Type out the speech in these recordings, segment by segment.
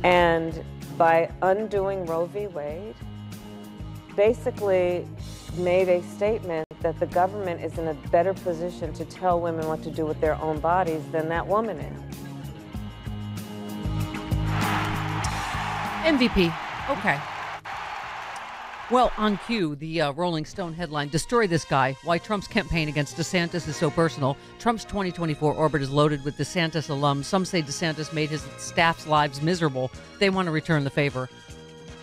And by undoing Roe v. Wade, basically made a statement that the government is in a better position to tell women what to do with their own bodies than that woman is. MVP. Okay. Well, on cue, the Rolling Stone headline, Destroy This Guy, Why Trump's Campaign Against DeSantis is So Personal. Trump's 2024 orbit is loaded with DeSantis alums. Some say DeSantis made his staff's lives miserable. They want to return the favor.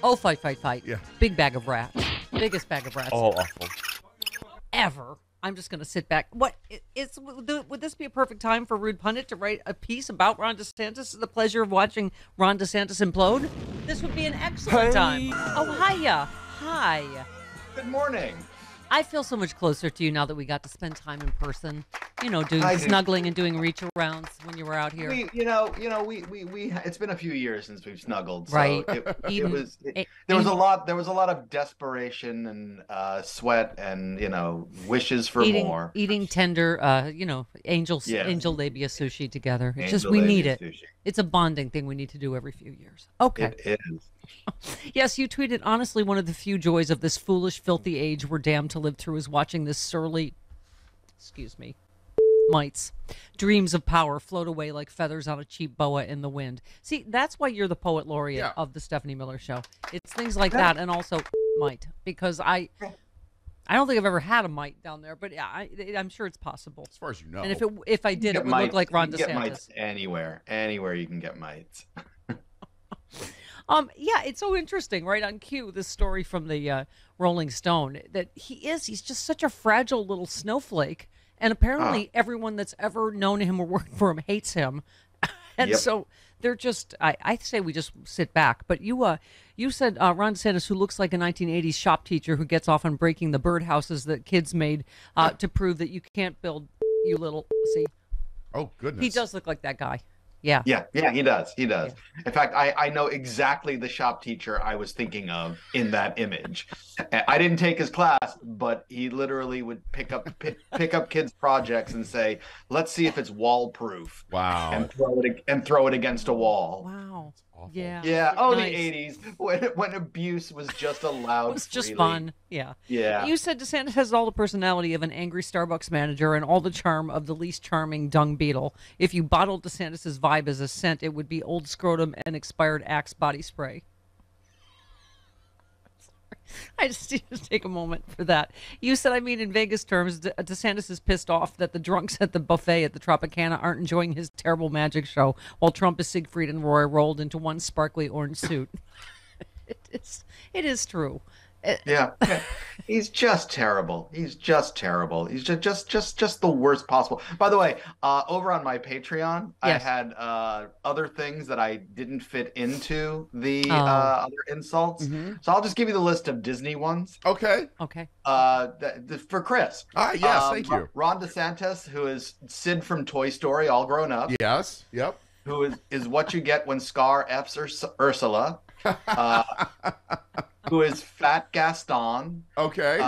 Oh, fight. Yeah. Big bag of rats. Biggest bag of rats. Oh, awful. Ever. I'm just going to sit back. Would this be a perfect time for Rude Pundit to write a piece about Ron DeSantis? The pleasure of watching Ron DeSantis implode? This would be an excellent time. Oh, hiya. Hi. Good morning. I feel so much closer to you now that we got to spend time in person. You know, doing snuggling and doing reach arounds when you were out here. We it's been a few years since we've snuggled. So right. There was a lot of desperation and sweat and, wishes for more. Eating tender, angel labia sushi together. It's just, we need it. Sushi. It's a bonding thing we need to do every few years. Okay. It is. Yes, you tweeted, honestly, one of the few joys of this foolish, filthy age we're damned to live through is watching this surly, mites. Dreams of power float away like feathers on a cheap boa in the wind. See, that's why you're the poet laureate of the Stephanie Miller Show. It's things like that, and also mite, because I don't think I've ever had a mite down there, but I'm sure it's possible. As far as you know. And if I did, it would look like Ron DeSantis. You can get mites anywhere you can get mites. It's so interesting, right? On cue, this story from the Rolling Stone, that he's just such a fragile little snowflake. And apparently everyone that's ever known him or worked for him hates him. And so they're just, I say we just sit back. But you said Ron DeSantis, who looks like a 1980s shop teacher who gets off on breaking the birdhouses that kids made to prove that you can't build, you little, see. Oh, goodness. He does look like that guy. Yeah, he does. Yeah. In fact, I know exactly the shop teacher I was thinking of in that image. I didn't take his class, but he literally would pick up kids' projects and say, "Let's see if it's wall proof." Wow. And throw it against a wall. Wow. Yeah. Yeah. Oh, nice. The 80s when abuse was just allowed. It was just freely. fun. Yeah. Yeah. You said DeSantis has all the personality of an angry Starbucks manager and all the charm of the least charming dung beetle. If you bottled DeSantis's vibe as a scent, it would be old scrotum and expired Axe body spray. I just need to take a moment for that. You said, in Vegas terms, DeSantis is pissed off that the drunks at the buffet at the Tropicana aren't enjoying his terrible magic show, while Trump is Siegfried and Roy rolled into one sparkly orange suit. It is true. Yeah, he's just terrible. He's just the worst possible. By the way, over on my Patreon, I had other things that I didn't fit into the other insults. Mm-hmm. So I'll just give you the list of Disney ones. Okay. For Chris. Yes, thank you. Ron DeSantis, who is Sid from Toy Story, all grown up. Yes. Yep. Who is what you get when Scar F's Ursula. Who is Fat Gaston. Okay.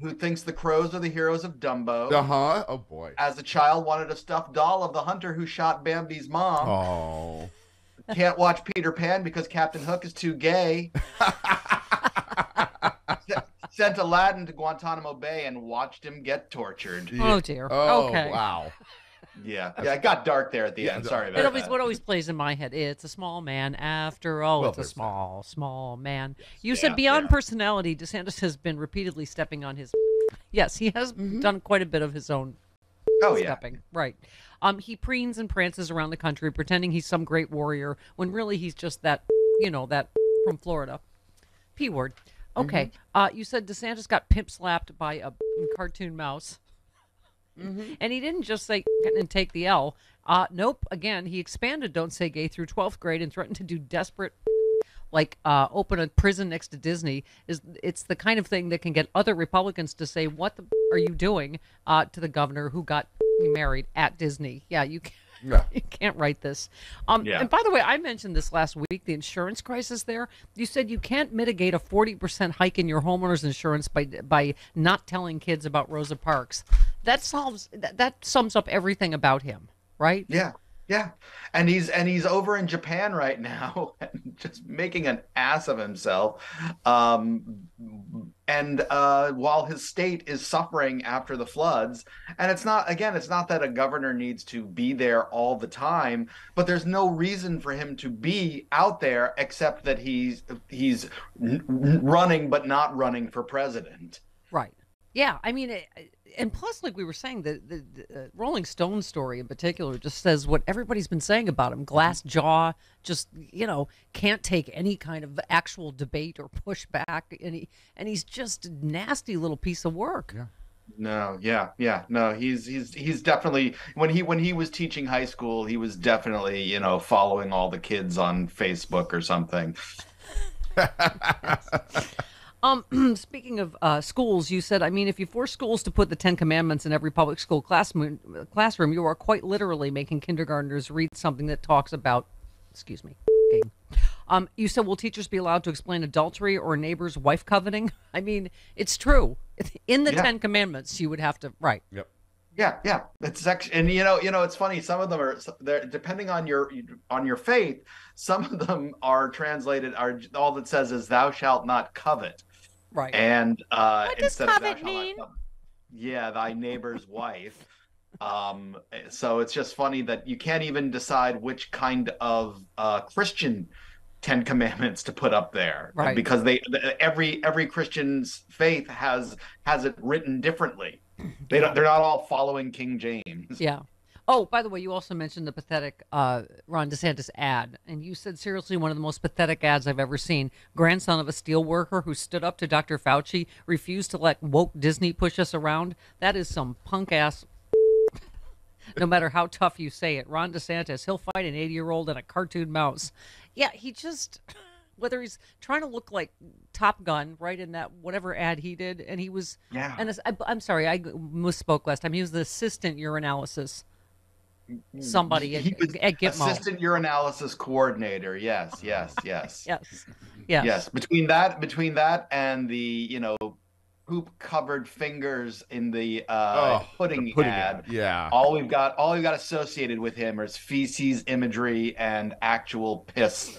Who thinks the crows are the heroes of Dumbo. Uh-huh. Oh, boy. As a child, wanted a stuffed doll of the hunter who shot Bambi's mom. Oh. Can't watch Peter Pan because Captain Hook is too gay. Sent Aladdin to Guantanamo Bay and watched him get tortured. Oh, dear. Oh, okay. Wow. Yeah, it got dark there at the end. Sorry about that. What always plays in my head, it's a small man after all. Well, it's a small man. You said beyond personality, DeSantis has been repeatedly stepping on his... Yes, he has done quite a bit of his own stepping. Right. He preens and prances around the country pretending he's some great warrior when really he's just that from Florida. P word. Okay. You said DeSantis got pimp slapped by a cartoon mouse. Mm-hmm. And he didn't just say and take the L. Nope. Again, he expanded Don't Say Gay through 12th grade and threatened to do desperate, open a prison next to Disney. It's the kind of thing that can get other Republicans to say, "What are you doing?" To the governor who got married at Disney. Yeah, you can't. Yeah. You can't write this. And by the way, I mentioned this last week, the insurance crisis there. You said you can't mitigate a 40% hike in your homeowner's insurance by not telling kids about Rosa Parks. That sums up everything about him, right? Yeah. Yeah, and he's over in Japan right now, and just making an ass of himself. And while his state is suffering after the floods, and it's not that a governor needs to be there all the time, but there's no reason for him to be out there except that he's running but not running for president. Right. Yeah, I mean, and plus, like we were saying, the Rolling Stone story in particular just says what everybody's been saying about him: glass jaw, just can't take any kind of actual debate or pushback, and he's just a nasty little piece of work. Yeah. No, yeah, no. He's definitely when he was teaching high school, he was definitely following all the kids on Facebook or something. Speaking of schools, you said, I mean, if you force schools to put the Ten Commandments in every public school classroom, you are quite literally making kindergartners read something that talks about, excuse me, you said, will teachers be allowed to explain adultery or a neighbor's wife coveting? I mean, it's true. In the Ten Commandments, you would have to, right. Yep. Yeah. It's actually, and it's funny. Some of them are there, depending on your faith. Some of them are translated. All that says is "Thou shalt not covet." Right. And what does instead of "Thou covet shalt not mean? covet," yeah, thy neighbor's wife. So it's just funny that you can't even decide which kind of Christian Ten Commandments to put up there, right? Because every Christian's faith has it written differently. They're not all following King James. Yeah. Oh, by the way, you also mentioned the pathetic Ron DeSantis ad, and you said, seriously, one of the most pathetic ads I've ever seen. Grandson of a steel worker who stood up to Dr. Fauci, refused to let woke Disney push us around. That is some punk ass. No matter how tough you say it, Ron DeSantis, he'll fight an 80-year-old and a cartoon mouse. Yeah, he just, whether he's trying to look like Top Gun, right, in that whatever ad he did, and he was, and I'm sorry, I misspoke last time. He was the assistant urinalysis. Somebody at Gitmo. Assistant urinalysis coordinator. Yes. Yes. Between that and the poop covered fingers in the pudding ad. Yeah. All we've got associated with him is feces imagery and actual piss.